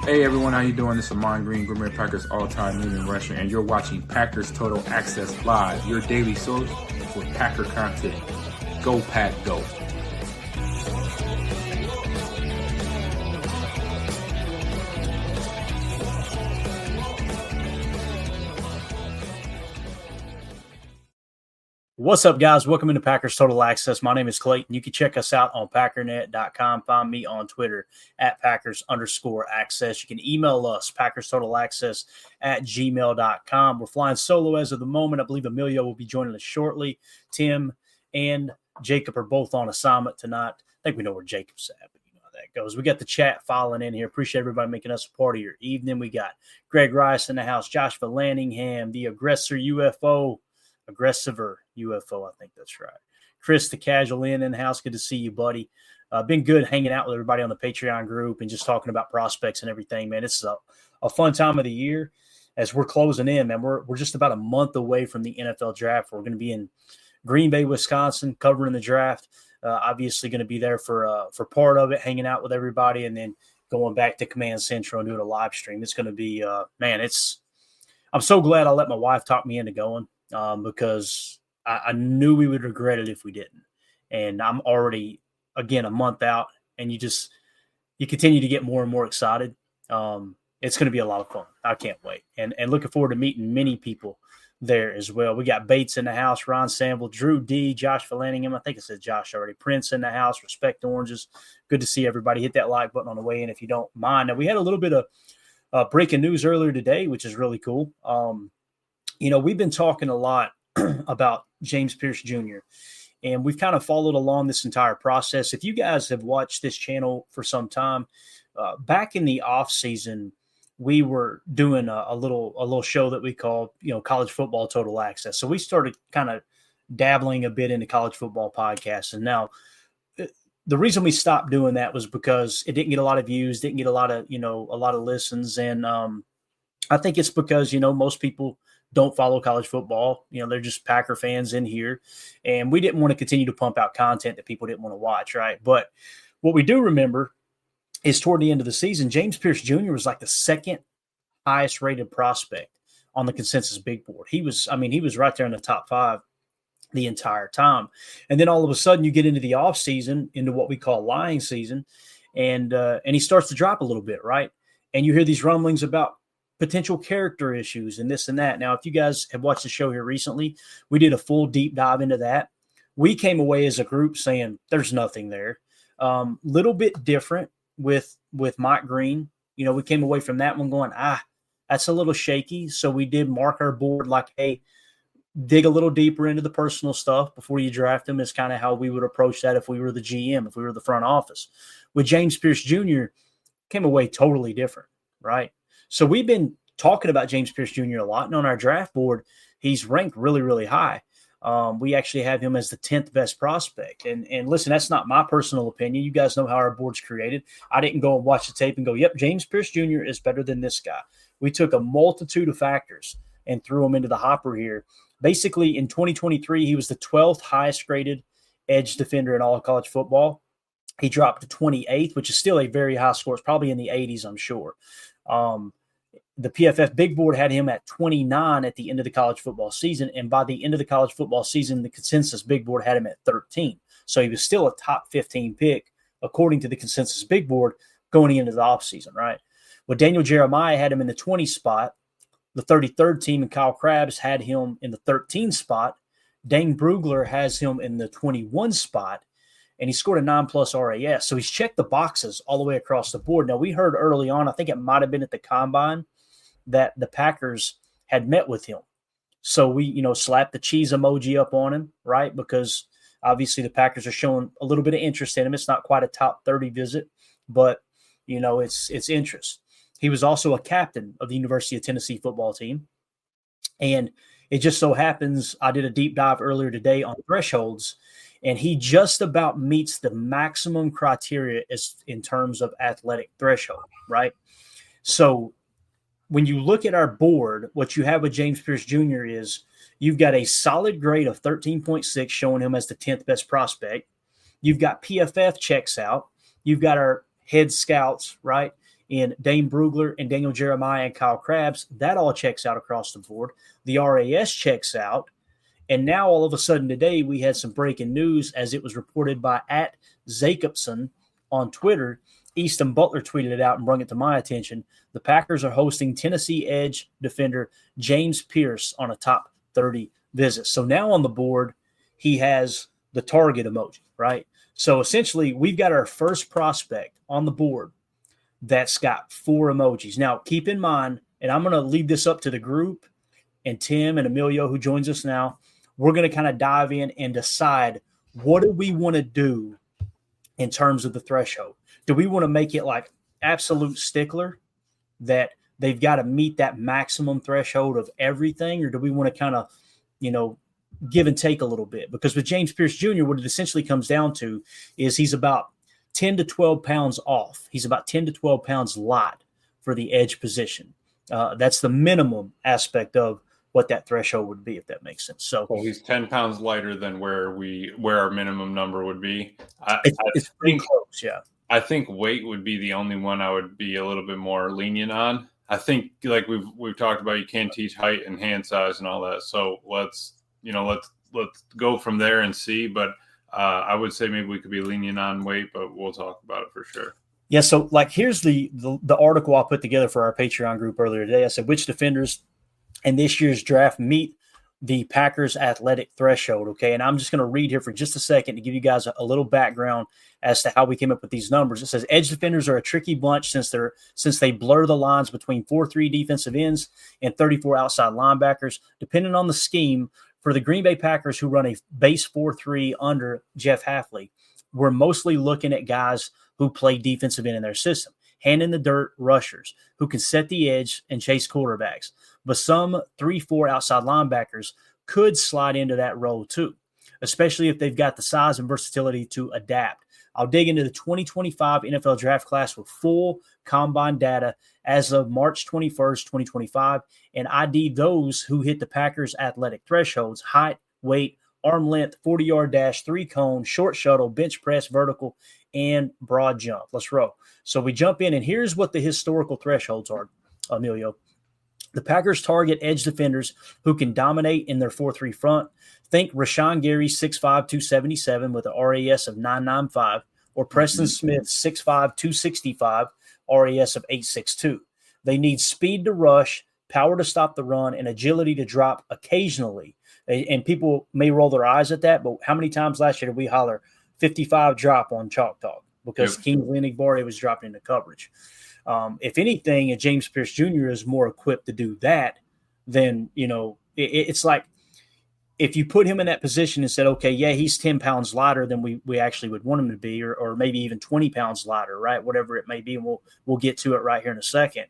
Hey everyone, how you doing? This is Amon Green, Gourmet Packers all-time leading rusher, and you're watching Packers Total Access Live, your daily source for Packer content. Go Pack, go! What's up, guys? Welcome into Packers Total Access. My name is Clayton. You can check us out on packernet.com. Find me on Twitter at Packers_access. You can email us, PackersTotalAccess@gmail.com. We're flying solo as of the moment. I believe Emilio will be joining us shortly. Tim and Jacob are both on assignment tonight. I think we know where Jacob's at, but you know how that goes. We got the chat filing in here. Appreciate everybody making us a part of your evening. We got Greg Rice in the house, Josh Vallanningham, the Aggressiver UFO, I think that's right. Chris, the casual in the house. Good to see you, buddy. Been good hanging out with everybody on the Patreon group and just talking about prospects and everything, man. It's a fun time of the year as we're closing in, man. We're just about a month away from the NFL draft. We're going to be in Green Bay, Wisconsin, covering the draft. Obviously going to be there for part of it, hanging out with everybody, and then going back to Command Central and doing a live stream. It's going to be, I'm so glad I let my wife talk me into going. Because I knew we would regret it if we didn't. And I'm already, again, a month out, and you continue to get more and more excited. It's going to be a lot of fun. I can't wait. And looking forward to meeting many people there as well. We got Bates in the house, Ron Sample, Drew D, Josh Vallanningham. I think I said Josh already. Prince in the house, Respect Oranges. Good to see everybody. Hit that like button on the way in if you don't mind. Now, we had a little bit of breaking news earlier today, which is really cool. We've been talking a lot about James Pearce Jr., and we've kind of followed along this entire process. If you guys have watched this channel for some time, back in the off season, we were doing a little show that we called, College Football Total Access. So we started kind of dabbling a bit into college football podcasts. And now the reason we stopped doing that was because it didn't get a lot of views, didn't get a lot of listens. And I think it's because, most people don't follow college football. They're just Packer fans in here. And we didn't want to continue to pump out content that people didn't want to watch, right? But what we do remember is toward the end of the season, James Pearce Jr. was like the second highest rated prospect on the consensus big board. He was right there in the top 5 the entire time. And then all of a sudden you get into the off season, into what we call lying season, and he starts to drop a little bit, right? And you hear these rumblings about potential character issues and this and that. Now, if you guys have watched the show here recently, we did a full deep dive into that. We came away as a group saying there's nothing there. Little bit different with Mike Green. We came away from that one going, that's a little shaky. So we did mark our board like, hey, dig a little deeper into the personal stuff before you draft him, is kind of how we would approach that if we were the GM, if we were the front office. With James Pearce Jr., came away totally different, right? So we've been talking about James Pearce Jr. a lot, and on our draft board, he's ranked really, really high. We actually have him as the 10th best prospect. And listen, that's not my personal opinion. You guys know how our board's created. I didn't go and watch the tape and go, yep, James Pearce Jr. is better than this guy. We took a multitude of factors and threw him into the hopper here. Basically, in 2023, he was the 12th highest graded edge defender in all of college football. He dropped to 28th, which is still a very high score. It's probably in the 80s, I'm sure. The PFF Big Board had him at 29 at the end of the college football season. And by the end of the college football season, the consensus Big Board had him at 13. So he was still a top 15 pick, according to the consensus Big Board, going into the offseason, right? Well, Daniel Jeremiah had him in the 20 spot. The 33rd team and Kyle Krabs had him in the 13 spot. Dane Brugler has him in the 21 spot. And he scored a 9+ RAS. So he's checked the boxes all the way across the board. Now, we heard early on, I think it might have been at the Combine, that the Packers had met with him. So we, slapped the cheese emoji up on him, right? Because obviously the Packers are showing a little bit of interest in him. It's not quite a top 30 visit, but, it's interest. He was also a captain of the University of Tennessee football team. And it just so happens, I did a deep dive earlier today on thresholds, and he just about meets the maximum criteria in terms of athletic threshold, right? So when you look at our board, what you have with James Pearce Jr. is you've got a solid grade of 13.6 showing him as the 10th best prospect. You've got PFF checks out. You've got our head scouts, right, in Dane Brugler and Daniel Jeremiah and Kyle Krabs. That all checks out across the board. The RAS checks out. And now all of a sudden today we had some breaking news as it was reported by @Jacobson on Twitter. Easton Butler tweeted it out and brought it to my attention. The Packers are hosting Tennessee edge defender James Pearce on a top 30 visit. So now on the board, he has the target emoji, right? So essentially, we've got our first prospect on the board that's got 4 emojis. Now, keep in mind, and I'm going to leave this up to the group and Tim and Emilio, who joins us now. We're going to kind of dive in and decide what do we want to do in terms of the threshold. Do we want to make it like absolute stickler that they've got to meet that maximum threshold of everything, or do we want to kind of, give and take a little bit? Because with James Pearce Jr., what it essentially comes down to is he's about 10 to 12 pounds off. He's about 10 to 12 pounds light for the edge position. That's the minimum aspect of what that threshold would be, if that makes sense. So he's 10 pounds lighter than where our minimum number would be. It's pretty close, yeah. I think weight would be the only one I would be a little bit more lenient on. I think, like we've talked about, you can't teach height and hand size and all that. So let's go from there and see. But I would say maybe we could be lenient on weight, but we'll talk about it for sure. Yeah. So here's the article I put together for our Patreon group earlier today. I said, which defenders in this year's draft meet the Packers athletic threshold. Okay. And I'm just going to read here for just a second to give you guys a little background as to how we came up with these numbers. It says edge defenders are a tricky bunch since they blur the lines between 4-3 defensive ends and 34 outside linebackers. Depending on the scheme, for the Green Bay Packers, who run a base 4-3 under Jeff Hafley, we're mostly looking at guys who play defensive end in their system, hand in the dirt rushers who can set the edge and chase quarterbacks. But some 3-4 outside linebackers could slide into that role too, especially if they've got the size and versatility to adapt. I'll dig into the 2025 NFL draft class with full combine data as of March 21st, 2025, and ID those who hit the Packers' athletic thresholds: height, weight, arm length, 40-yard dash, 3-cone, short shuttle, bench press, vertical, and broad jump. Let's roll. So we jump in, and here's what the historical thresholds are, Emilio. The Packers target edge defenders who can dominate in their 4-3 front. Think Rashawn Gary, 6'5", 277 with an RAS of 995, or Preston Smith, 6'5", 265, RAS of 862. They need speed to rush, power to stop the run, and agility to drop occasionally. And people may roll their eyes at that, but how many times last year did we holler 55 drop on Chalk Talk? Because Kingsley Enagbare was dropping into coverage. If anything, James Pearce Jr. is more equipped to do that, then, it's like if you put him in that position and said, okay, yeah, he's 10 pounds lighter than we actually would want him to be, or maybe even 20 pounds lighter, right? Whatever it may be. And we'll get to it right here in a second.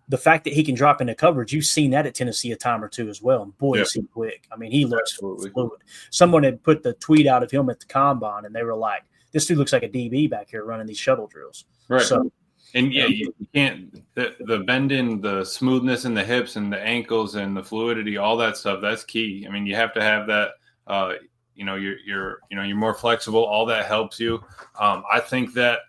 The fact that he can drop into coverage, you've seen that at Tennessee a time or two as well. And boy, is he quick. I mean, he looks fluid. Someone had put the tweet out of him at the combine, and they were like, this dude looks like a DB back here running these shuttle drills. Right. So, and yeah, you can't the bending, the smoothness in the hips and the ankles and the fluidity, all that stuff. That's key. I mean, you have to have that. You're more flexible. All that helps you. I think that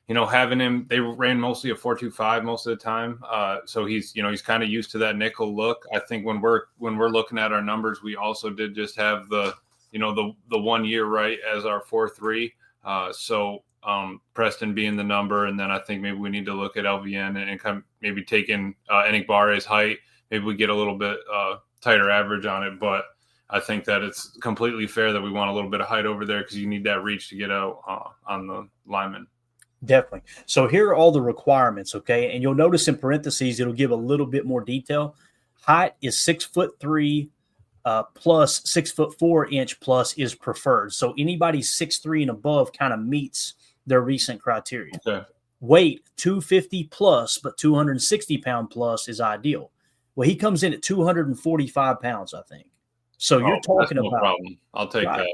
having him, they ran mostly a 4-2-5 most of the time. So he's kind of used to that nickel look. I think when we're looking at our numbers, we also did just have the 1 year right as our 4-3. Preston being the number, and then I think maybe we need to look at LVN and kind of maybe taking Enigbare's height. Maybe we get a little bit tighter average on it, but I think that it's completely fair that we want a little bit of height over there because you need that reach to get out on the lineman. Definitely. So here are all the requirements, okay? And you'll notice in parentheses, it'll give a little bit more detail. Height is 6'3" plus 6'4" inch plus is preferred. So anybody 6'3" and above kind of meets their recent criteria. Okay. Weight 250 plus, but 260 pound plus is ideal. Well, he comes in at 245 pounds, I think. So you're talking no about problem. I'll take that.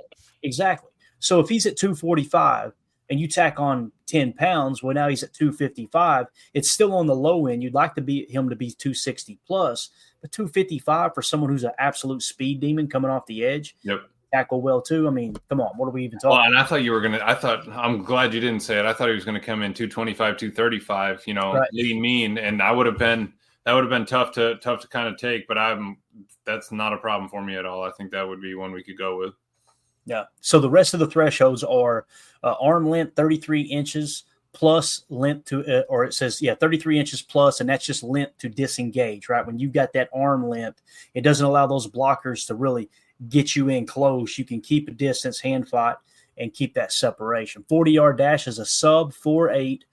Exactly. So if he's at 245 and you tack on 10 pounds, well, now he's at 255. It's still on the low end. You'd like him to be 260 plus, but 255 for someone who's an absolute speed demon coming off the edge. Yep. tackle well too. I mean, come on, what are we even Well, talking? and I thought you were gonna. I'm glad you didn't say it. I thought he was gonna come in 225, 235. Right. Lean, mean, and that would have been tough to kind of take. But that's not a problem for me at all. I think that would be one we could go with. Yeah. So the rest of the thresholds are arm length 33 inches plus length to, or it says, 33 inches plus, and that's just length to disengage, right? When you've got that arm length, it doesn't allow those blockers to really get you in close. You can keep a distance, hand fight, and keep that separation. 40-yard dash is a sub 4.8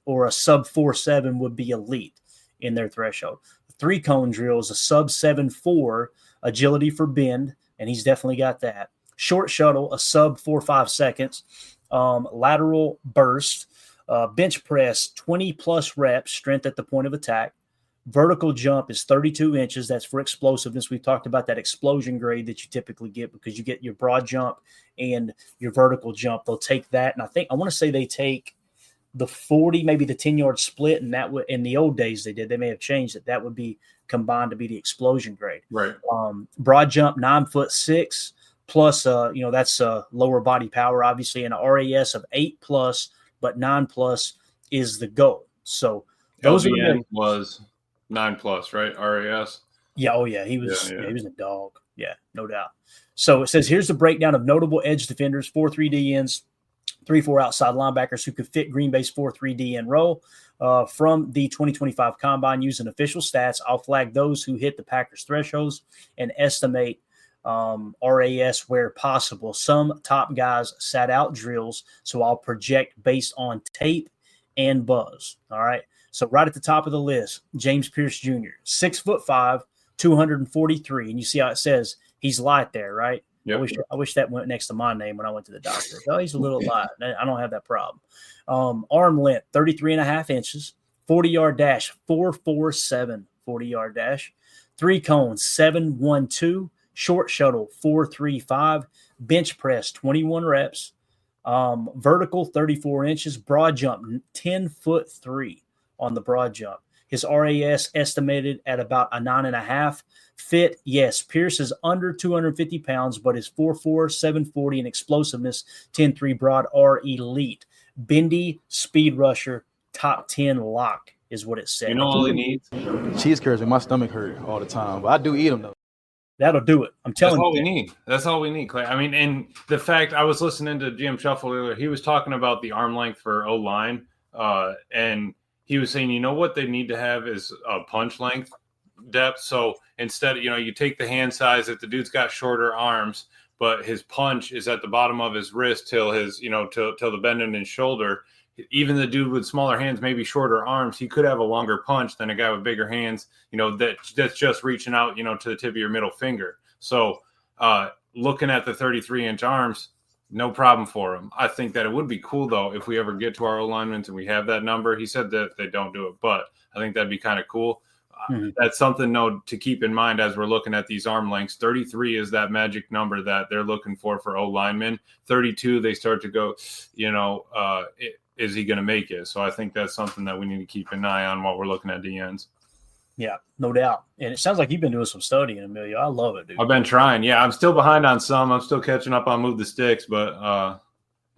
or a sub 4.7 would be elite in their threshold. The 3-cone drill is a sub 7.4 agility for bend, and he's definitely got that. Short shuttle, a sub 4.5 seconds. Lateral burst, bench press, 20 plus reps, strength at the point of attack. Vertical jump is 32 inches. That's for explosiveness. We've talked about that explosion grade that you typically get because you get your broad jump and your vertical jump. They'll take that. And I want to say they take the 40, maybe the 10-yard split. And that would, in the old days they did, they may have changed it. That would be combined to be the explosion grade. Right. Broad jump, 9'6", plus, that's lower body power, obviously, and an RAS of 8+, but 9+ is the goal. So those LVN was 9+, right? RAS. Yeah. Oh yeah. He was a dog. Yeah, no doubt. So it says, here's the breakdown of notable edge defenders, 4-3 DNs, 3-4 outside linebackers who could fit Green Bay's 4-3 DN role from the 2025 Combine using official stats. I'll flag those who hit the Packers thresholds and estimate RAS where possible. Some top guys sat out drills, so I'll project based on tape and buzz. All right. So right at the top of the list, James Pearce Jr., 6'5", 243. And you see how it says he's light there, right? Yep. I wish that went next to my name when I went to the doctor. Oh, he's a little light. I don't have that problem. Arm length, 33.5 inches. 40-yard dash, 4.47 40-yard dash. 3 cones, 7.12. Short shuttle, 4.35. Bench press, 21 reps. Vertical, 34 inches. Broad jump, 10'3" on the broad jump. His RAS estimated at about a 9.5. Fit, yes, Pearce is under 250 pounds, but his 4.4, 740, and explosiveness 10.3 broad are elite. Bendy, speed rusher, top 10 lock is what it said. You know all he needs? Cheese curds make my stomach hurt all the time, but I do eat them though. That'll do it. I'm telling you. That's all we need. That's all we need, Clay. I mean, and the fact I was listening to GM Shuffle earlier, he was talking about the arm length for O-line, and he was saying, you know what they need to have is a punch length depth. So instead, you take the hand size if the dude's got shorter arms, but his punch is at the bottom of his wrist till his, till the bend in his shoulder. Even the dude with smaller hands, maybe shorter arms, he could have a longer punch than a guy with bigger hands, that's just reaching out, to the tip of your middle finger. So looking at the 33-inch arms, no problem for him. I think that it would be cool, though, if we ever get to our alignments and we have that number. He said that they don't do it, but I think that'd be kind of cool. That's something, to keep in mind as we're looking at these arm lengths. 33 is that magic number that they're looking for O-linemen. 32, they start to go, is he going to make it? So I think that's something that we need to keep an eye on while we're looking at DNs. Yeah, no doubt. And it sounds like you've been doing some studying, Emilio. I love it, dude. I've been trying. Yeah, I'm still behind on some. I'm still catching up on Move the Sticks, but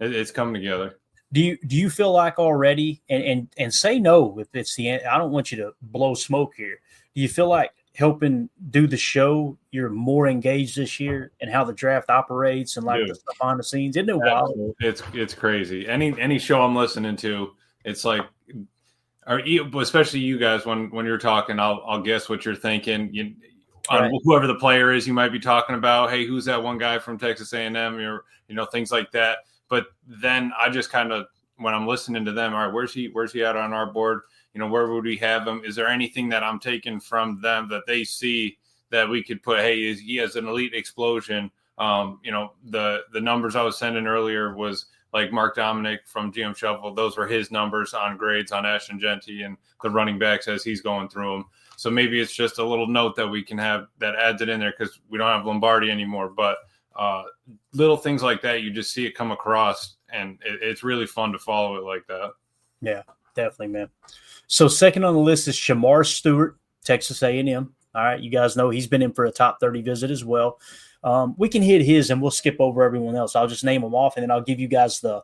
it's coming together. Do you feel like already, and say no if it's the end, I don't want you to blow smoke here. Do you feel like helping do the show, you're more engaged this year in how the draft operates and the stuff behind the scenes? Isn't it wild? It's crazy. Any show I'm listening to, it's like, especially you guys, when you're talking, I'll guess what you're thinking. Right. Whoever the player is, you might be talking about, hey, who's that one guy from Texas A&M, or things like that. But then I just kind of, when I'm listening to them, all right, where's he at on our board? Where would we have him? Is there anything that I'm taking from them that they see that we could put, hey, he has an elite explosion? The numbers I was sending earlier was like Mark Dominic from GM Shuffle. Those were his numbers on grades on Ashton Genty and the running backs as he's going through them. So maybe it's just a little note that we can have that adds it in there because we don't have Lombardi anymore. But little things like that, you just see it come across, and it's really fun to follow it like that. Yeah, definitely, man. So second on the list is Shamar Stewart, Texas A&M. All right. You guys know he's been in for a top 30 visit as well. We can hit his and we'll skip over everyone else. I'll just name them off and then I'll give you guys the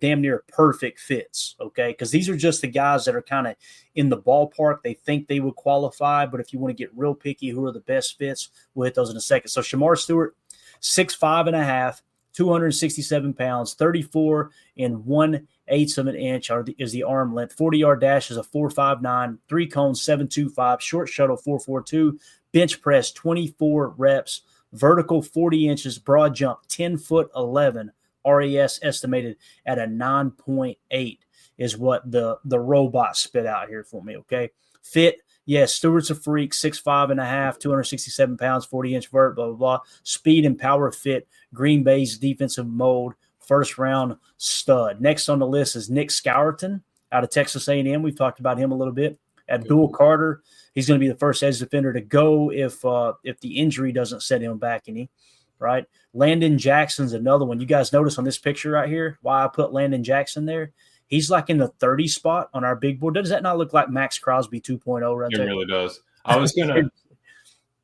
damn near perfect fits. Okay. Because these are just the guys that are kind of in the ballpark. They think they would qualify. But if you want to get real picky, who are the best fits? We'll hit those in a second. So Shamar Stewart, 6'5.5", 267 pounds, 34 and 1/8 of an inch is the arm length. 40-yard dash is a 4.59, 3 cones 7.25, short shuttle 4.42, bench press 24 reps, vertical 40 inches, broad jump 10'11". RAS estimated at a 9.8 is what the robot spit out here for me. Okay, fit. Yes, Stewart's a freak, 6'5.5", 267 pounds, 40-inch vert, blah, blah, blah. Speed and power fit, Green Bay's defensive mold, first-round stud. Next on the list is Nick Scourton out of Texas A&M. We've talked about him a little bit. Abdul Carter, he's going to be the first edge defender to go if the injury doesn't set him back any, right? Landon Jackson's another one. You guys notice on this picture right here why I put Landon Jackson there? He's like in the 30 spot on our big board. Does that not look like Max Crosby 2.0 right there? It really does. I was gonna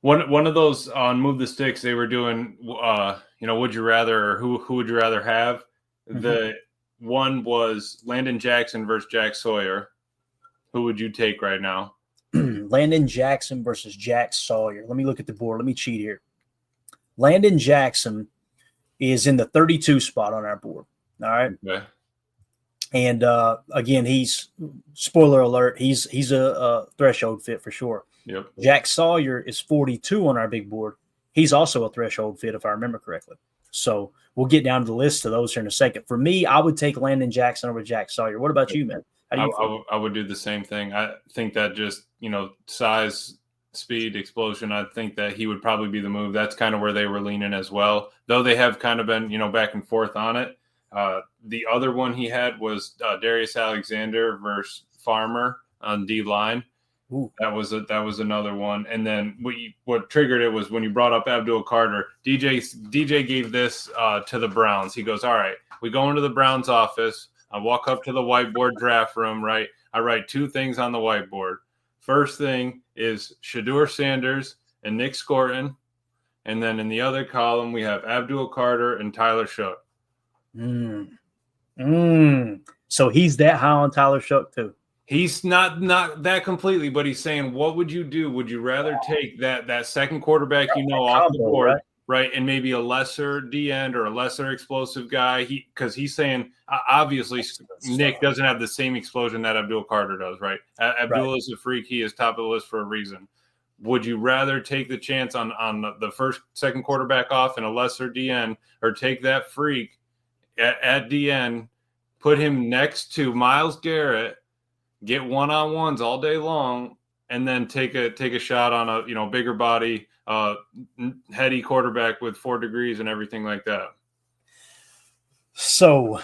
one of those on Move the Sticks. They were doing, would you rather, or who would you rather have? Mm-hmm. The one was Landon Jackson versus Jack Sawyer. Who would you take right now? Landon Jackson versus Jack Sawyer. Let me look at the board. Let me cheat here. Landon Jackson is in the 32 spot on our board. All right. Okay. And again, he's spoiler alert. He's a threshold fit for sure. Yep. Jack Sawyer is 42 on our big board. He's also a threshold fit, if I remember correctly. So we'll get down to the list of those here in a second. For me, I would take Landon Jackson over Jack Sawyer. What about you, man? How do you I would do the same thing. I think that just size, speed, explosion. I think that he would probably be the move. That's kind of where they were leaning as well. Though they have kind of been back and forth on it. The other one he had was Darius Alexander versus Farmer on D line. Ooh. That was another one. And then what triggered it was when you brought up Abdul Carter. DJ gave this to the Browns. He goes, all right, we go into the Browns office. I walk up to the whiteboard draft room, right? I write 2 things on the whiteboard. First thing is Shedeur Sanders and Nick Scorton. And then in the other column, we have Abdul Carter and Tyler Shook. So he's that high on Tyler Shook too. He's not that completely, but he's saying, what would you do? Would you rather take that second quarterback off the board, right? And maybe a lesser D end or a lesser explosive guy? Because he's saying, obviously, Nick doesn't have the same explosion that Abdul Carter does, right? Abdul is a freak. He is top of the list for a reason. Would you rather take the chance on the second quarterback off and a lesser D end, or take that freak at D end, put him next to Myles Garrett, get one-on-ones all day long, and then take a shot on a bigger body, heady quarterback with 4 degrees and everything like that? So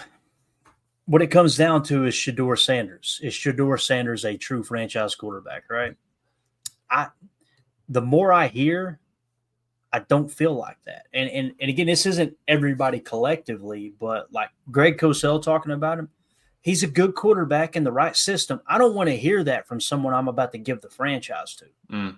what it comes down to is Shedeur Sanders. Is Shedeur Sanders a true franchise quarterback, right? The more I hear, I don't feel like that. And again, this isn't everybody collectively, but like Greg Cosell talking about him, he's a good quarterback in the right system. I don't want to hear that from someone I'm about to give the franchise to.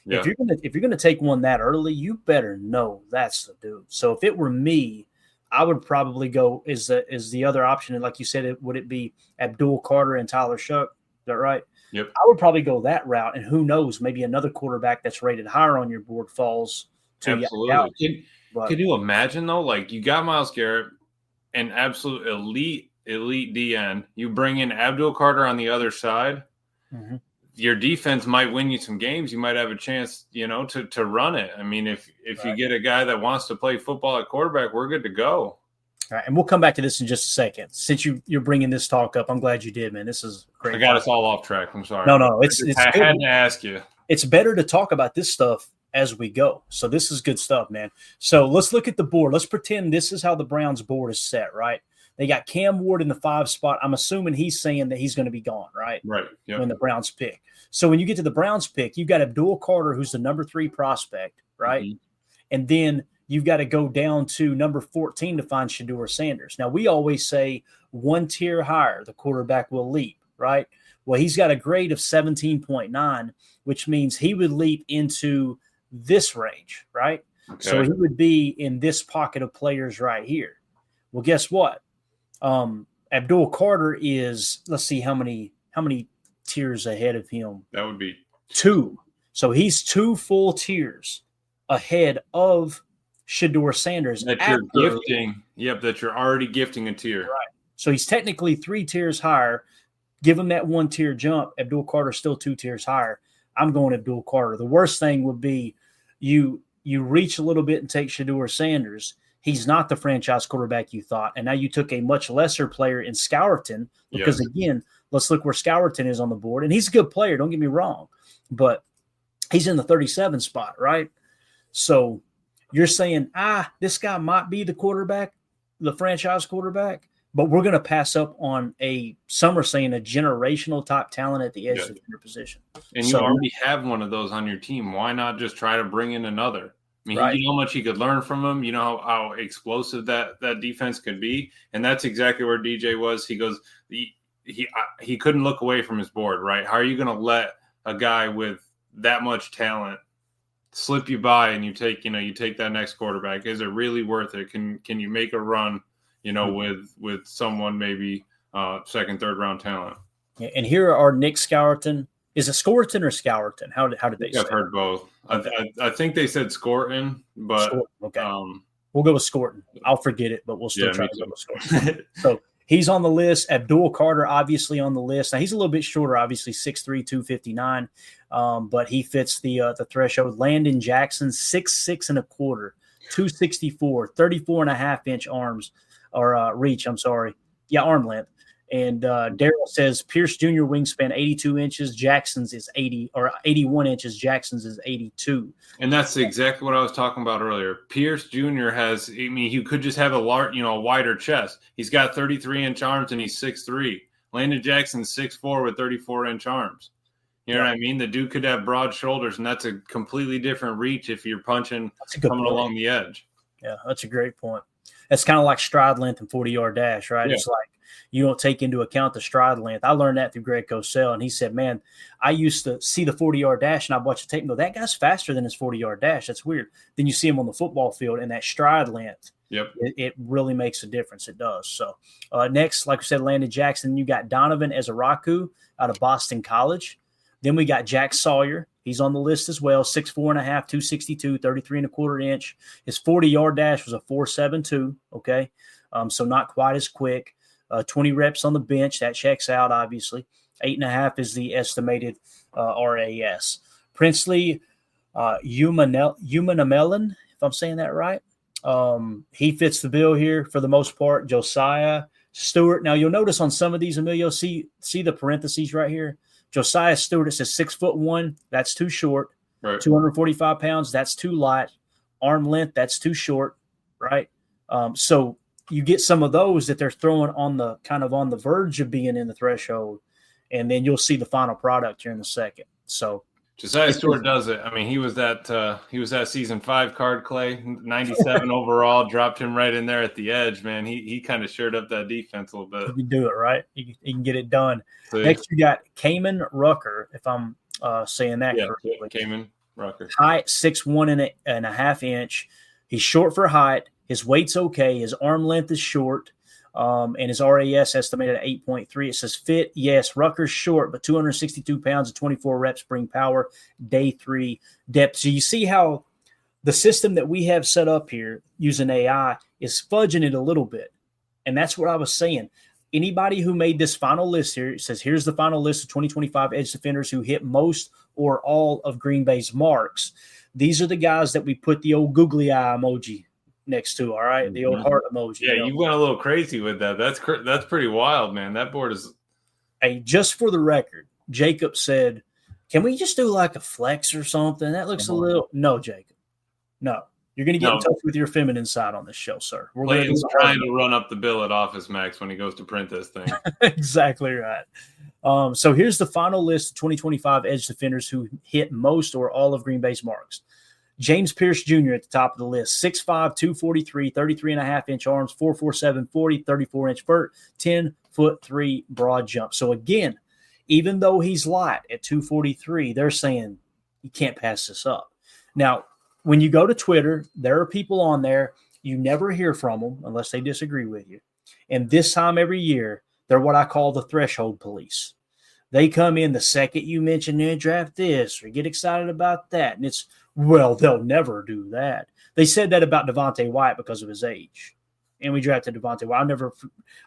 If you're gonna take one that early, you better know that's the dude. So if it were me, I would probably go is the other option, and like you said, would it be Abdul Carter and Tyler Shook? Is that right? Yep. I would probably go that route, and who knows, maybe another quarterback that's rated higher on your board falls to absolutely. you. Can you imagine though? Like you got Myles Garrett, an absolute elite DN. You bring in Abdul Carter on the other side. Mm-hmm. Your defense might win you some games. You might have a chance, to run it. I mean, if you get a guy that wants to play football at quarterback, we're good to go. All right, and we'll come back to this in just a second. Since you're bringing this talk up, I'm glad you did, man. This is great. I got us all off track. I'm sorry. No, it's I had to ask you. It's better to talk about this stuff as we go. So this is good stuff, man. So let's look at the board. Let's pretend this is how the Browns board is set, right? They got Cam Ward in the 5 spot. I'm assuming he's saying that he's going to be gone, right? Right. Yep. When the Browns pick. So when you get to the Browns pick, you've got Abdul Carter, who's the number 3 prospect, right? Mm-hmm. And then you've got to go down to number 14 to find Shedeur Sanders. Now, we always say one tier higher, the quarterback will leap, right? Well, he's got a grade of 17.9, which means he would leap into this range, right? Okay. So he would be in this pocket of players right here. Well, guess what? Abdul Carter is, let's see how many tiers ahead of him. That would be 2. So he's 2 full tiers ahead of Shedeur Sanders. That you're gifting. Yep, that you're already gifting a tier. Right. So he's technically 3 tiers higher. Give him that 1 tier jump. Abdul Carter's still 2 tiers higher. I'm going Abdul Carter. The worst thing would be you reach a little bit and take Shedeur Sanders. He's not the franchise quarterback you thought. And now you took a much lesser player in Scourton because, again, let's look where Scourton is on the board. And he's a good player, don't get me wrong. But he's in the 37 spot, right? So you're saying, this guy might be the quarterback, the franchise quarterback, but we're going to pass up on some are saying a generational top talent at the edge defender position. And you already have one of those on your team. Why not just try to bring in another? I mean, you know how much he could learn from him. You know how explosive that defense could be. And that's exactly where DJ was. He goes, he couldn't look away from his board, right? How are you going to let a guy with that much talent slip you by and you take that next quarterback? Is it really worth it? Can you make a run, with someone maybe second, third round talent? Yeah, and here are Nick Scourton. Is it Scourton or Scourton? How did they say? I've heard both. Okay. I think they said Scourton, but okay. We'll go with Scourton. I'll forget it, but we'll still try to go with Scourton. So he's on the list. Abdul Carter, obviously on the list. Now he's a little bit shorter, obviously 6'3", 259, but he fits the threshold. Landon Jackson, 6'6" and a quarter, 264, 34.5-inch arms or reach. I'm sorry, arm length. And Daryl says Pearce Jr. wingspan 82 inches, Jackson's is 81 inches, Jackson's is 82. And that's exactly what I was talking about earlier. Pearce Jr. has, he could just have a wider chest. He's got 33-inch arms and he's 6'3". Landon Jackson's 6'4" with 34-inch arms. You know what I mean? The dude could have broad shoulders, and that's a completely different reach if you're punching coming along the edge. Yeah, that's a great point. That's kind of like stride length and 40-yard dash, right? Yeah. It's like you don't take into account the stride length. I learned that through Greg Cosell, and he said, man, I used to see the 40-yard dash, and I'd watch the tape and go, that guy's faster than his 40-yard dash. That's weird. Then you see him on the football field, and that stride length, it really makes a difference. It does. So next, like I said, Landon Jackson, you got Donovan Ezaraku out of Boston College. Then we got Jack Sawyer. He's on the list as well, 6'4.5", 262, 33.25 inch. His 40-yard dash was a 4.72, okay? So not quite as quick. 20 reps on the bench. That checks out, obviously. 8.5 is the estimated RAS. Princely Humanamelon, if I'm saying that right. He fits the bill here for the most part. Josiah Stewart. Now, you'll notice on some of these, Emilio, see the parentheses right here. Josiah Stewart, it says 6'1". That's too short. Right. 245 pounds. That's too light. Arm length. That's too short. Right. So you get some of those that they're throwing on the kind of on the verge of being in the threshold, and then you'll see the final product here in a second. So Josiah Stewart does it. I mean, he was that season 5 card, Clay, 97 overall, dropped him right in there at the edge, man. He kind of shored up that defense a little bit. You can do it, right? You can get it done. See. Next, you got Kamen Rucker, if I'm saying that correctly. Kamen Rucker. Height, 6'1.5 inch. He's short for height. His weight's okay. His arm length is short. And his RAS estimated at 8.3. It says fit, yes. Rucker's short, but 262 pounds and 24 reps spring power, day 3 depth. So you see how the system that we have set up here using AI is fudging it a little bit. And that's what I was saying. Anybody who made this final list here, it says here's the final list of 2025 edge defenders who hit most or all of Green Bay's marks. These are the guys that we put the old googly eye emoji next to, all right, the old heart emoji. Yeah, you went a little crazy with that. That's pretty wild, man. That board is. Hey, just for the record, Jacob said, "Can we just do like a flex or something?" That looks a little. No, Jacob. No, you're going to get in touch with your feminine side on this show, sir. We're trying to run up the bill at Office Max when he goes to print this thing. Exactly right. So here's the final list of 2025 edge defenders who hit most or all of Green Bay's marks. James Pearce Jr. at the top of the list, 6'5", 243, 33.5-inch arms, 4'4", 740, 34-inch vert, 10'3" broad jump. So again, even though he's light at 243, they're saying you can't pass this up. Now, when you go to Twitter, there are people on there, you never hear from them unless they disagree with you. And this time every year, they're what I call the threshold police. They come in the second you mention they draft this or get excited about that. And it's, well, they'll never do that. They said that about Devontae White because of his age. And we drafted Devontae White.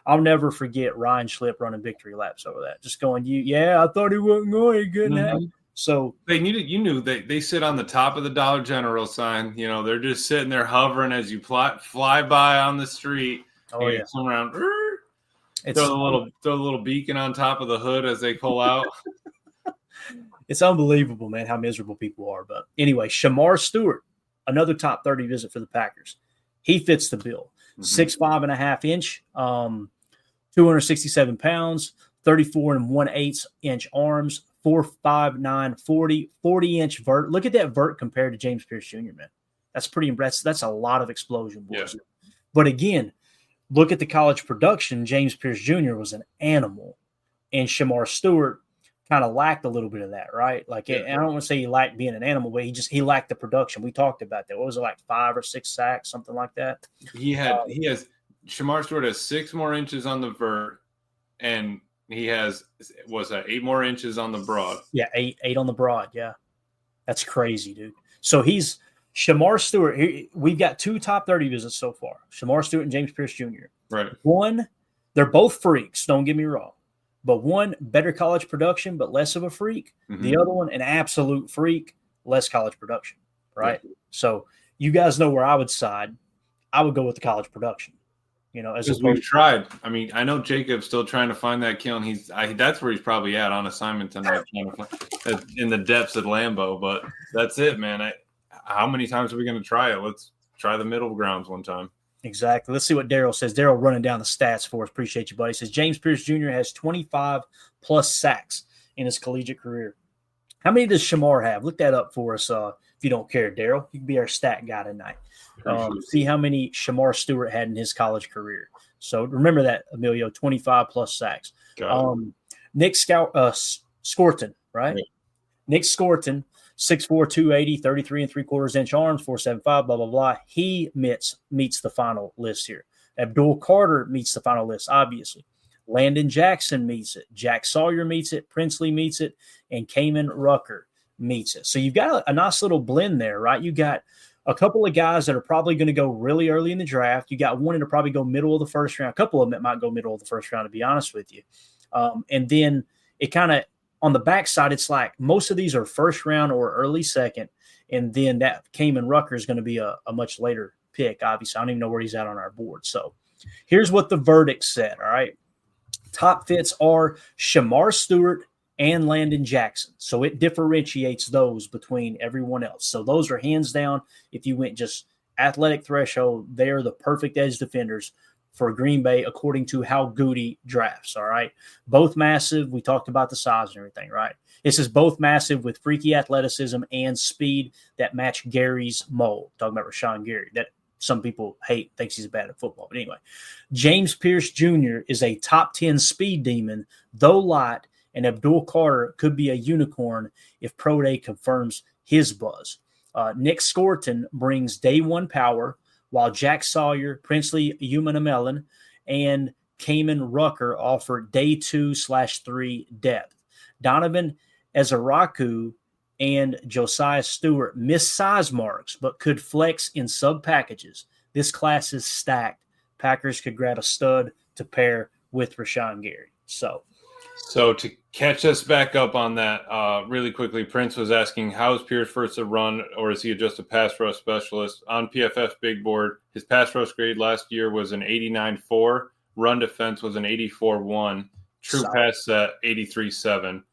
I'll never forget Ryan Schlip running victory laps over that. Just going, I thought he wasn't going. He couldn't have. So you knew they sit on the top of the Dollar General sign. You know, they're just sitting there hovering as you fly by on the street. Oh, yeah. Come around. Throw the little beacon on top of the hood as they pull out. It's unbelievable, man, how miserable people are. But anyway, Shamar Stewart, another top 30 visit for the Packers. He fits the bill. 6'5" and a half inch, 267 pounds, 34 and 1/8 inch arms, 4'5", 40 inch vert. Look at that vert compared to James Pearce Jr., man. That's pretty impressive. That's a lot of explosion, boys. Yeah. But again, look at the college production. James Pearce Jr. was an animal, and Shamar Stewart kind of lacked a little bit of that, right? Like, I don't want to say he lacked being an animal, but he lacked the production. We talked about that. What was it, like 5 or 6 sacks, something like that? Shamar Stewart has 6 more inches on the vert, and he has 8 more inches on the broad. Yeah, eight on the broad. Yeah, that's crazy, dude. So he's Shamar Stewart. We've got 2 top 30 visits so far. Shamar Stewart and James Pearce Jr. Right. One, they're both freaks. Don't get me wrong. But one, better college production, but less of a freak. Mm-hmm. The other one, an absolute freak, less college production, right? Yeah. So you guys know where I would side. I would go with the college production. You know, as we've tried. I mean, I know Jacob's still trying to find that kill, and that's where he's probably at on assignment tonight, in the depths of Lambeau. But that's it, man. How many times are we going to try it? Let's try the middle grounds one time. Exactly. Let's see what Daryl says. Daryl running down the stats for us. Appreciate you, buddy. He says James Pearce Jr. has 25-plus sacks in his collegiate career. How many does Shamar have? Look that up for us if you don't care, Daryl. You can be our stat guy tonight. See how many Shamar Stewart had in his college career. So remember that, Emilio, 25-plus sacks. Nick Scorton, right? Yeah. Nick Scorton, 6'4", 280, 33 3/4 inch arms, 4'7", blah, blah, blah. He meets the final list here. Abdul Carter meets the final list, obviously. Landon Jackson meets it. Jack Sawyer meets it. Princely meets it. And Kamen Rucker meets it. So you've got a nice little blend there, right? You got a couple of guys that are probably going to go really early in the draft. You got one that'll probably go middle of the first round. A couple of them that might go middle of the first round, to be honest with you. And then it kind of, on the backside, it's like most of these are first round or early second. And then that Kamen Rucker is going to be a much later pick, obviously. I don't even know where he's at on our board. So here's what the verdict said, all right? Top fits are Shamar Stewart and Landon Jackson. So it differentiates those between everyone else. So those are hands down. If you went just athletic threshold, they're the perfect edge defenders for Green Bay, according to how Goody drafts, all right? Both massive. We talked about the size and everything, right? This is both massive with freaky athleticism and speed that match Gary's mold. Talking about Rashawn Gary. That some people hate, thinks he's bad at football. But anyway, James Pearce Jr. is a top 10 speed demon, though light, and Abdul Carter could be a unicorn if Pro Day confirms his buzz. Nick Scorton brings day one power, while Jack Sawyer, Princely Umanamellon, and Kamen Rucker offer day 2/3 depth. Donovan Ezaraku and Josiah Stewart miss size marks, but could flex in sub packages. This class is stacked. Packers could grab a stud to pair with Rashawn Gary. So to catch us back up on that really quickly, Prince was asking, how is Pearce first a run, or is he just a pass rush specialist? On PFF's big board, his pass rush grade last year was an 89.4. Run defense was an 84.1. True pass set, 83.7.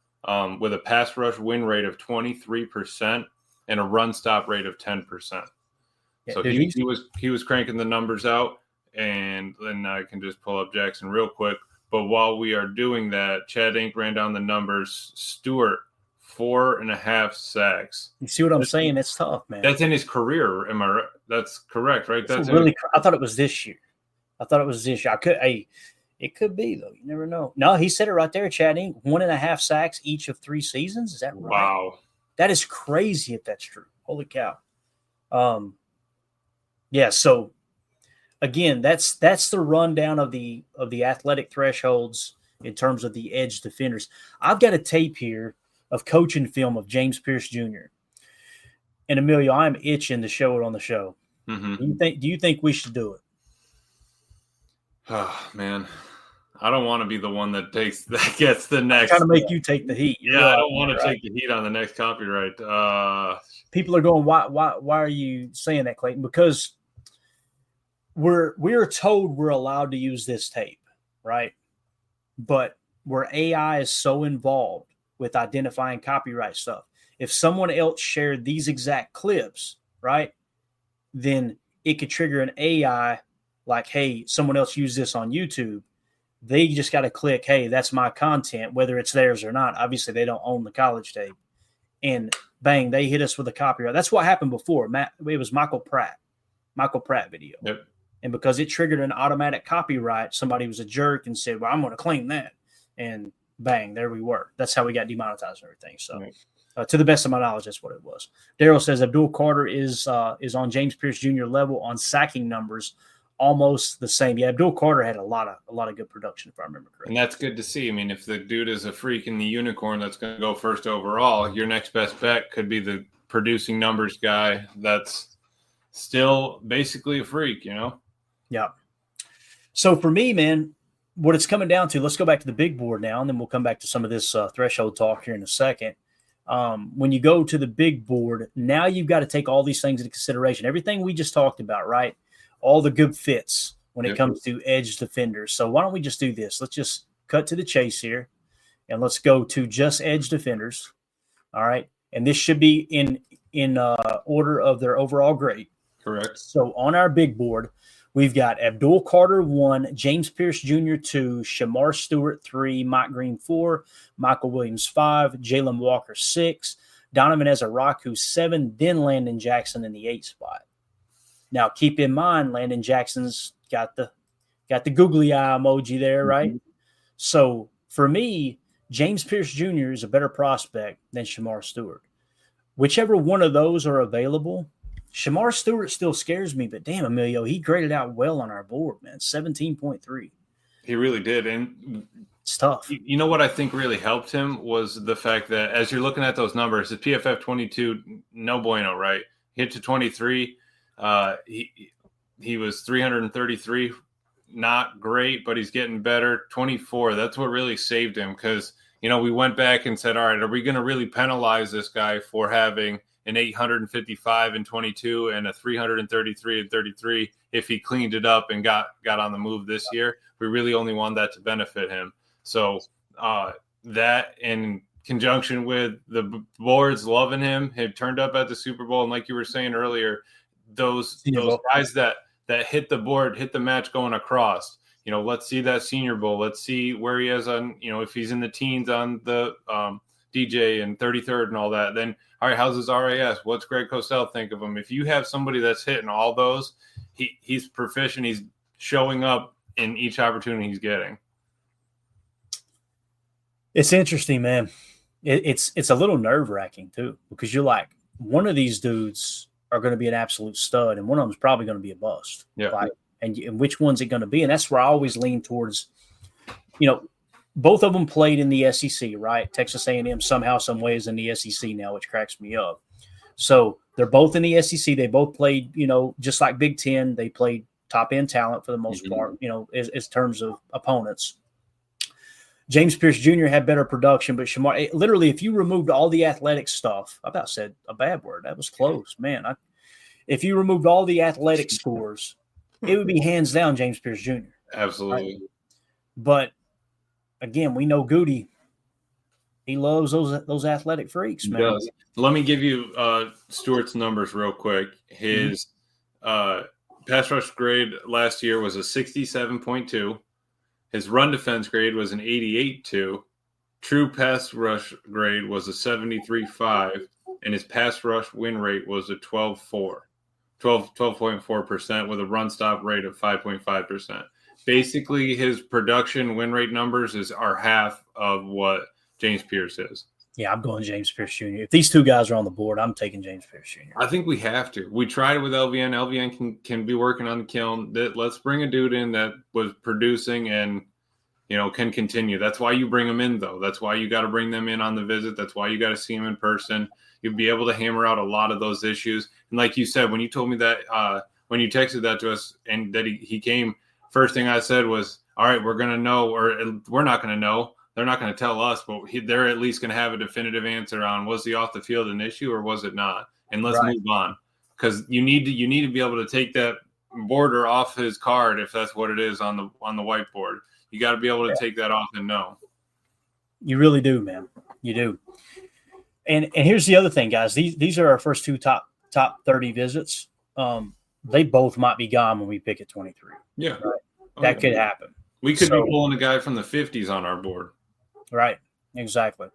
With a pass rush win rate of 23% and a run stop rate of 10%. Yeah, so he was cranking the numbers out, and then I can just pull up Jackson real quick. But while we are doing that, Chad Inc. ran down the numbers. Stewart, 4.5 sacks. You see what I'm saying? It's tough, man. That's in his career. Am I right? That's correct, right? I thought it was this year. It could be, though. You never know. No, he said it right there, Chad. 1.5 sacks each of 3 seasons. Is that right? Wow. That is crazy if that's true. Holy cow. Yeah, so again, that's the rundown of the athletic thresholds in terms of the edge defenders. I've got a tape here of coaching film of James Pearce Jr. And Emilio, I'm itching to show it on the show. Mm-hmm. Do you think we should do it? Oh man, I don't want to be the one that gets the next. I'm trying to make you take the heat. Yeah, I don't want to take the heat on the next copyright. People are going, why are you saying that, Clayton? Because we're told we're allowed to use this tape, right? But where AI is so involved with identifying copyright stuff, if someone else shared these exact clips, right, then it could trigger an AI like, hey, someone else used this on YouTube. They just got to click, hey, that's my content, whether it's theirs or not. Obviously, they don't own the college tape. And bang, they hit us with a copyright. That's what happened before. It was Michael Pratt video. Yep. And because it triggered an automatic copyright, somebody was a jerk and said, well, I'm going to claim that. And bang, there we were. That's how we got demonetized and everything. So to the best of my knowledge, that's what it was. Daryl says Abdul Carter is on James Pearce Jr. level on sacking numbers, almost the same. Yeah, Abdul Carter had a lot of good production, if I remember correctly. And that's good to see. I mean, if the dude is a freak in the unicorn that's going to go first overall, your next best bet could be the producing numbers guy that's still basically a freak, you know? Yeah. So for me, man, what it's coming down to, let's go back to the big board now, and then we'll come back to some of this threshold talk here in a second. When you go to the big board, now you've got to take all these things into consideration. Everything we just talked about, right? All the good fits when it comes to edge defenders. So why don't we just do this? Let's just cut to the chase here, and let's go to just edge defenders. All right. And this should be in order of their overall grade. Correct. So on our big board, we've got Abdul Carter 1, James Pearce Jr. 2, Shamar Stewart 3, Mike Green 4, Michael Williams 5, Jalen Walker 6, Donovan Ezaraku 7, then Landon Jackson in the 8 spot. Now keep in mind, Landon Jackson's got the googly eye emoji there, right? Mm-hmm. So for me, James Pearce Jr. is a better prospect than Shamar Stewart. Whichever one of those are available, Shamar Stewart still scares me, but damn, Emilio, he graded out well on our board, man. 17.3. He really did. And it's tough. You know what I think really helped him was the fact that as you're looking at those numbers, his PFF 22, no bueno, right? Hit to 23. He was 333, not great, but he's getting better. 24, that's what really saved him because, you know, we went back and said, all right, are we going to really penalize this guy for having an 855 and 22 and a 333 and 33 if he cleaned it up and got on the move this year? We really only want that to benefit him. So that in conjunction with the boards loving him, had turned up at the Super Bowl. And like you were saying earlier, those guys that hit the board, hit the match going across, you know, let's see that Senior Bowl. Let's see where he is on, you know, if he's in the teens on the DJ and 33rd and all that, then all right, how's his RAS? What's Greg Cosell think of him? If you have somebody that's hitting all those, he's proficient. He's showing up in each opportunity he's getting. It's interesting, man. It's a little nerve-wracking too, because you're like, one of these dudes are going to be an absolute stud, and one of them is probably going to be a bust. Yeah. Like, and which one's it going to be? And that's where I always lean towards, you know, both of them played in the SEC, right? Texas A&M somehow, some way is in the SEC now, which cracks me up. So they're both in the SEC. They both played, you know, just like Big Ten. They played top-end talent for the most part, you know, as terms of opponents. James Pearce Jr. had better production, but Shamar, literally, if you removed all the athletic stuff, I about said a bad word. That was close, man. If you removed all the athletic scores, it would be hands down James Pearce Jr. Absolutely. Right? But again, we know Goody. He loves those athletic freaks, man. He does. Let me give you Stewart's numbers real quick. His pass rush grade last year was a 67.2. His run defense grade was an 88.2. True pass rush grade was a 73.5. And his pass rush win rate was a 12.4% with a run stop rate of 5.5%. basically his production win rate numbers are half of what James Pearce is. Yeah, I'm going James Pearce Jr. If these two guys are on the board, I'm taking James Pearce Jr. I think we have to. We tried it with LVN. LVN can be working on the kiln. Let's bring a dude in that was producing and can continue. That's why you bring them in, though. That's why you got to bring them in on the visit. That's why you got to see them in person. You'll be able to hammer out a lot of those issues. And like you said, when you told me that, when you texted that to us and that he came, first thing I said was, all right, we're going to know, or we're not going to know. They're not going to tell us, but they're at least going to have a definitive answer on, was he off the field an issue or was it not? And let's move on, because you need to be able to take that border off his card if that's what it is on the whiteboard. You got to be able to take that off and know. You really do, man. You do. And here's the other thing, guys. These are our first two top 30 visits. They both might be gone when we pick at 23. Yeah, right? That could happen. We could be pulling a guy from the 50s on our board. Right. Exactly.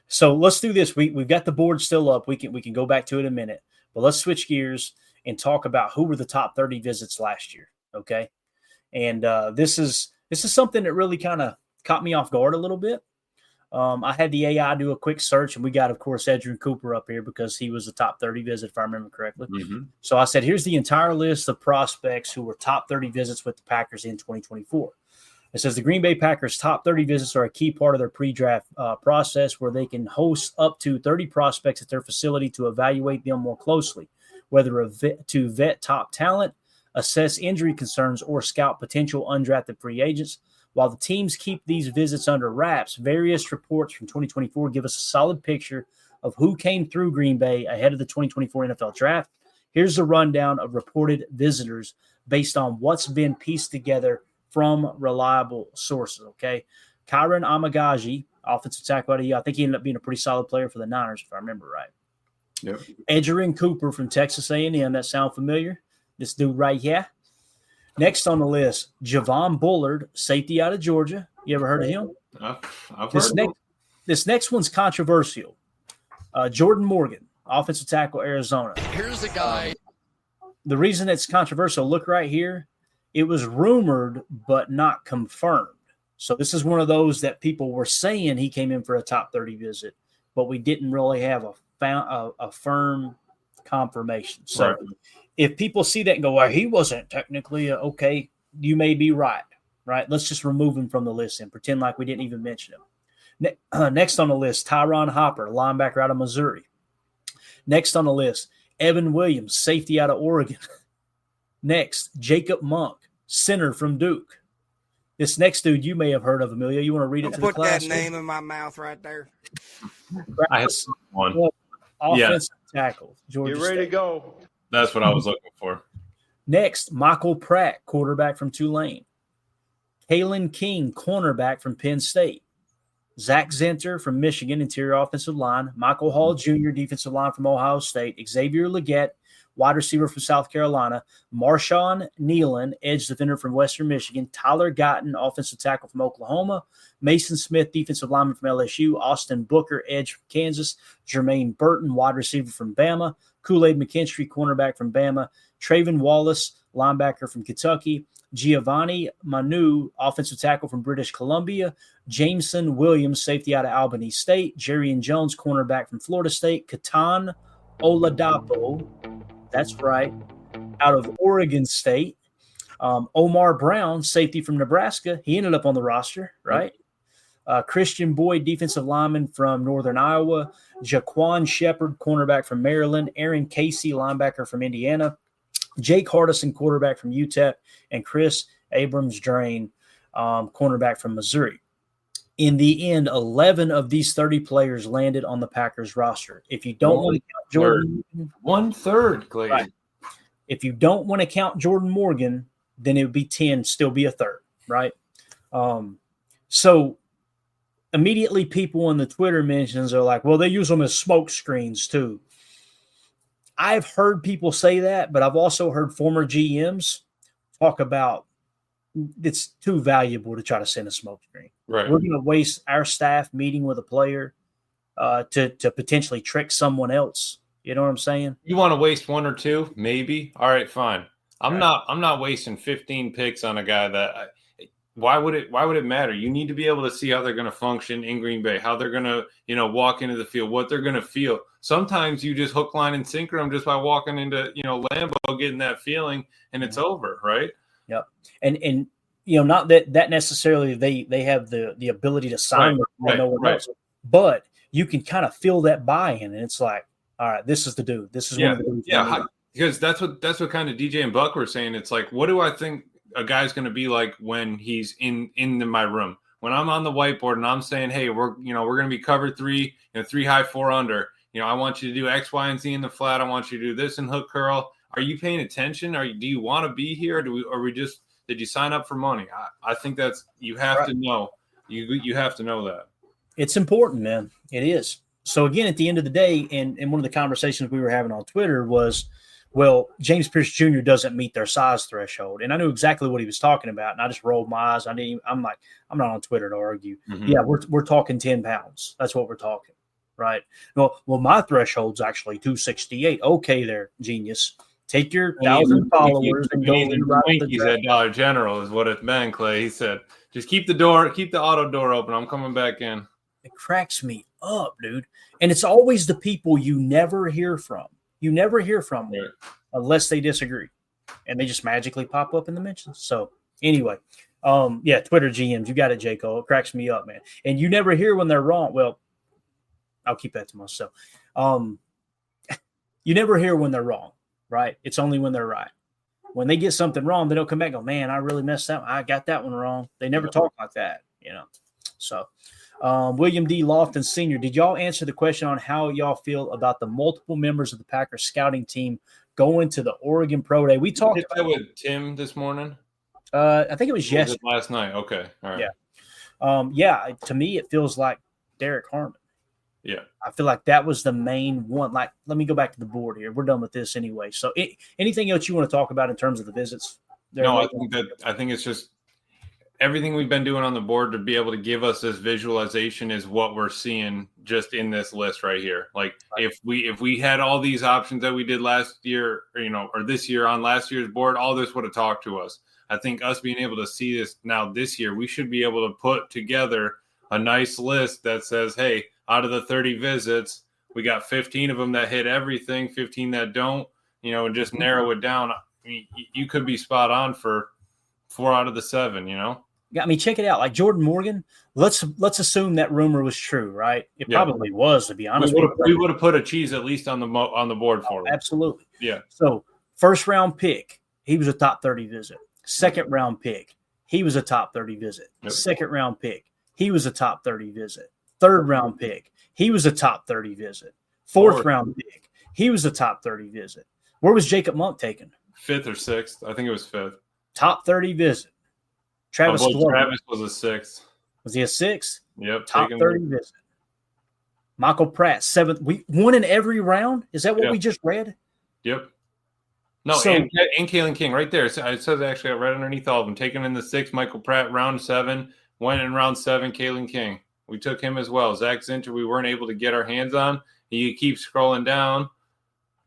So let's do this. We've got the board still up. We can go back to it in a minute, but let's switch gears and talk about who were the top 30 visits last year. Okay. And this is something that really kind of caught me off guard a little bit. I had the AI do a quick search, and we got, of course, Adrian Cooper up here because he was the top 30 visit, if I remember correctly. Mm-hmm. So I said, here's the entire list of prospects who were top 30 visits with the Packers in 2024. It says the Green Bay Packers' top 30 visits are a key part of their pre-draft process, where they can host up to 30 prospects at their facility to evaluate them more closely, whether to vet top talent, assess injury concerns, or scout potential undrafted free agents. While the teams keep these visits under wraps, various reports from 2024 give us a solid picture of who came through Green Bay ahead of the 2024 NFL Draft. Here's a rundown of reported visitors based on what's been pieced together from reliable sources, okay? Kyron Amagaji, offensive tackle out of I think he ended up being a pretty solid player for the Niners, if I remember right. Yep. Adrian Cooper from Texas A&M. That sound familiar? This dude right here. Next on the list, Javon Bullard, safety out of Georgia. You ever heard of him? I've heard of him. This next one's controversial. Jordan Morgan, offensive tackle, Arizona. Here's the guy. The reason it's controversial, look right here. It was rumored but not confirmed. So this is one of those that people were saying he came in for a top 30 visit, but we didn't really have a firm confirmation. So right. If people see that and go, well, he wasn't technically okay, you may be right? Let's just remove him from the list and pretend like we didn't even mention him. Next on the list, Tyron Hopper, linebacker out of Missouri. Next on the list, Evan Williams, safety out of Oregon. Next, Jacob Monk, center from Duke. This next dude you may have heard of, Amelia. You want to read it to the class? Put that name in my mouth right there. I have one. Offensive tackle, Georgia Get ready State. to go. That's what I was looking for. Next, Michael Pratt, quarterback from Tulane. Kalen King, cornerback from Penn State. Zach Zenter from Michigan, interior offensive line. Michael Hall Jr., defensive line from Ohio State. Xavier Legette, wide receiver from South Carolina. Marshawn Nealon, edge defender from Western Michigan. Tyler Guyton, offensive tackle from Oklahoma. Mason Smith, defensive lineman from LSU. Austin Booker, edge from Kansas. Jermaine Burton, wide receiver from Bama. Kool-Aid McKinstry, cornerback from Bama. Traven Wallace, linebacker from Kentucky. Giovanni Manu, offensive tackle from British Columbia. Jameson Williams, safety out of Albany State. Jerrion Jones, cornerback from Florida State. Katan Oladapo, that's right, out of Oregon State. Omar Brown, safety from Nebraska. He ended up on the roster, right? Christian Boyd, defensive lineman from Northern Iowa. Jaquan Shepard, cornerback from Maryland. Aaron Casey, linebacker from Indiana. Jake Hardison, quarterback from UTEP. And Chris Abrams-Drain, cornerback from Missouri. In the end, 11 of these 30 players landed on the Packers roster. If you don't want to count Jordan Morgan, 1/3, Clay. Right. If you don't want to count Jordan Morgan, then it would be 10, still be a third, right? So immediately people in the Twitter mentions are like, well, they use them as smoke screens too. I've heard people say that, but I've also heard former GMs talk about it's too valuable to try to send a smoke screen. Right. We're going to waste our staff meeting with a player to potentially trick someone else. You know what I'm saying? You want to waste one or two, maybe. All right, fine. I'm not wasting 15 picks on a guy that why would it matter? You need to be able to see how they're going to function in Green Bay, how they're going to, walk into the field, what they're going to feel. Sometimes you just hook, line, and sinker them just by walking into, Lambeau, getting that feeling, and it's over, right? Yep. And not that necessarily they have the ability to sign no one else, but you can kind of feel that buy-in, and it's like, all right, this is the dude. This is one of the dudes. Yeah, because that's what kind of DJ and Buck were saying. It's like, what do I think a guy's going to be like when he's in my room? When I'm on the whiteboard and I'm saying, hey, we're going to be cover 3, 3 high, 4 under. I want you to do X, Y, and Z in the flat. I want you to do this in hook curl. Are you paying attention? Do you want to be here? Did you sign up for money? I think you have to know. You have to know that. It's important, man. It is. So again, at the end of the day, and one of the conversations we were having on Twitter was, well, James Pearce Jr. doesn't meet their size threshold. And I knew exactly what he was talking about. And I just rolled my eyes. I'm like, I'm not on Twitter to argue. Mm-hmm. Yeah, we're talking 10 pounds. That's what we're talking. Right. Well, my threshold's actually 268. Okay, there, genius. Take your 1,000 followers and go in Twinkies at Dollar General is what it's been, Clay. He said, just keep the auto door open. I'm coming back in. It cracks me up, dude. And it's always the people you never hear from. You never hear from them unless they disagree. And they just magically pop up in the mentions. So anyway, Twitter GMs, you got it, Jaco. It cracks me up, man. And you never hear when they're wrong. Well, I'll keep that to myself. You never hear when they're wrong, right? It's only when they're right. When they get something wrong, they don't come back and go, man, I really messed that one. I got that one wrong. They never talk like that, So William D. Lofton Sr., did y'all answer the question on how y'all feel about the multiple members of the Packers scouting team going to the Oregon Pro Day? We talked about that with Tim this morning. I think it was yesterday. Last night. Okay. All right. Yeah. To me, it feels like Derek Harmon. Yeah. I feel like that was the main one. Like, let me go back to the board here. We're done with this anyway. So anything else you want to talk about in terms of the visits? No, I think it's just everything we've been doing on the board to be able to give us this visualization is what we're seeing just in this list right here. Like if we had all these options that we did last year, or this year on last year's board, all this would have talked to us. I think us being able to see this now this year, we should be able to put together a nice list that says, hey, out of the 30 visits, we got 15 of them that hit everything, 15 that don't, and just narrow it down. I mean, you could be spot on for 4 out of the 7, I mean, check it out. Like Jordan Morgan, let's assume that rumor was true, right? It probably was, to be honest. We would have put a cheese at least on the board for him. Absolutely. Yeah. So first round pick, he was a top 30 visit. Second round pick, he was a top 30 visit. Yep. Second round pick, he was a top 30 visit. Third round pick, he was a top 30 visit. Fourth round pick, he was a top 30 visit. Where was Jacob Monk taken? 5th or 6th. I think it was 5th. Top 30 visit. Travis was a 6th. Was he a 6th? Yep. Top 30 visit. Michael Pratt, 7th. We won in every round? Is that what we just read? Yep. No, and Kalen King right there. It says actually right underneath all of them. Taken in the 6th, Michael Pratt, round 7. Went in round 7, Kalen King. We took him as well. Zach Zinter, we weren't able to get our hands on. You keep scrolling down,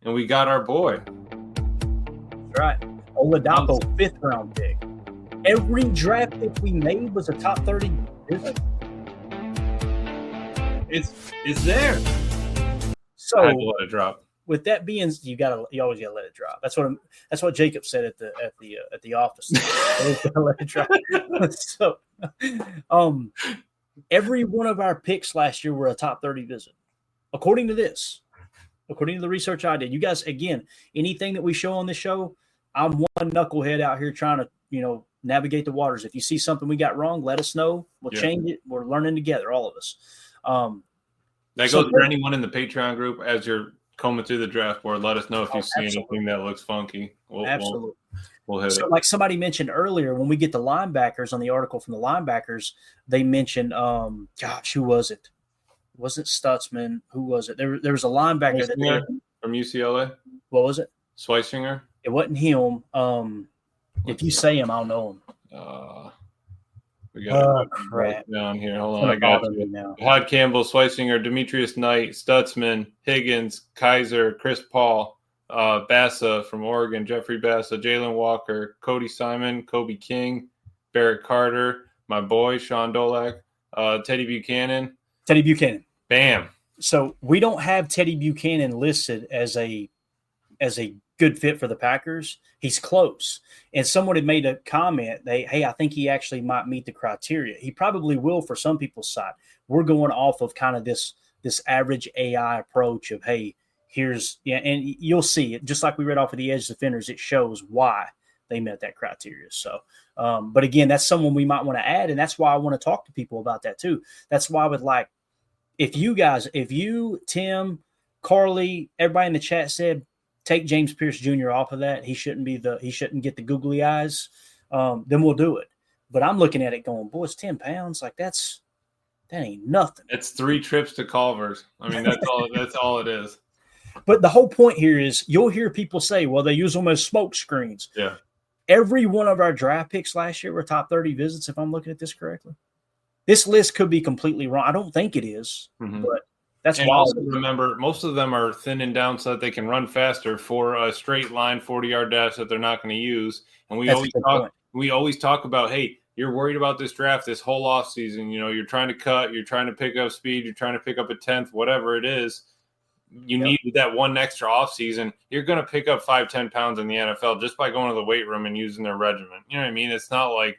and we got our boy. That's right. Oladapo, 5th round pick. Every draft pick we made was a top 30 visit. It's there. So I had to let it drop. With that being, you always gotta let it drop. That's what Jacob said at the office. Let it drop. So, every one of our picks last year were a top 30 visit, according to this. According to the research I did. You guys, again, anything that we show on this show, I'm one knucklehead out here trying to navigate the waters. If you see something we got wrong, let us know. We'll change it. We're learning together, all of us. That goes for anyone in the Patreon group as you're combing through the draft board. Let us know if you see anything that looks funky. Absolutely. We'll hit it. Like somebody mentioned earlier, when we get the linebackers on the article from the linebackers, they mentioned, who was it? Was it Stutzman? Who was it? There was a linebacker from UCLA. What was it? Schweisinger. It wasn't him. If you say him, I'll know him. We got crap down here. Hold on, I got you. Now. Todd Campbell, Schweisinger, Demetrius Knight, Stutzman, Higgins, Kaiser, Chris Paul, Bassa from Oregon, Jeffrey Bassa, Jalen Walker, Cody Simon, Kobe King, Barrett Carter, my boy Sean Dolak, Teddy Buchanan. Teddy Buchanan. Bam. So we don't have Teddy Buchanan listed as a good fit for the Packers. He's close. And someone had made a comment, hey, I think he actually might meet the criteria. He probably will for some people's side. We're going off of kind of this average AI approach of, hey, here's – and you'll see it. Just like we read off of the edge defenders, it shows why they met that criteria. So, but again, that's someone we might want to add, and that's why I want to talk to people about that too. That's why with like, if you, Tim, Carly, everybody in the chat said, take James Pearce Jr. off of that, he shouldn't get the googly eyes, then we'll do it. But I'm looking at it going, boy, it's 10 pounds. Like that ain't nothing. It's 3 trips to Culver's. I mean, that's all it is. But the whole point here is you'll hear people say, well, they use them as smoke screens. Yeah. Every one of our draft picks last year were top 30 visits, if I'm looking at this correctly. This list could be completely wrong. I don't think it is, but that's and wild. Also remember, most of them are thin and down so that they can run faster for a straight line 40-yard dash that they're not going to use. And we always talk about, hey, you're worried about this draft this whole offseason. You know, you're trying to cut, you're trying to pick up speed, you're trying to pick up a 10th, whatever it is. You need that one extra offseason. You're going to pick up 5-10 pounds in the NFL just by going to the weight room and using their regimen. You know what I mean? It's not like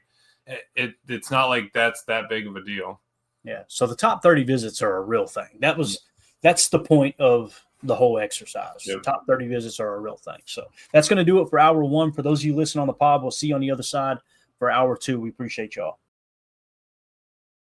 it's not like that's that big of a deal. Yeah. So the top 30 visits are a real thing. That's the point of the whole exercise. Yep. The top 30 visits are a real thing. So that's going to do it for hour 1. For those of you listening on the pod, we'll see you on the other side for hour 2. We appreciate y'all.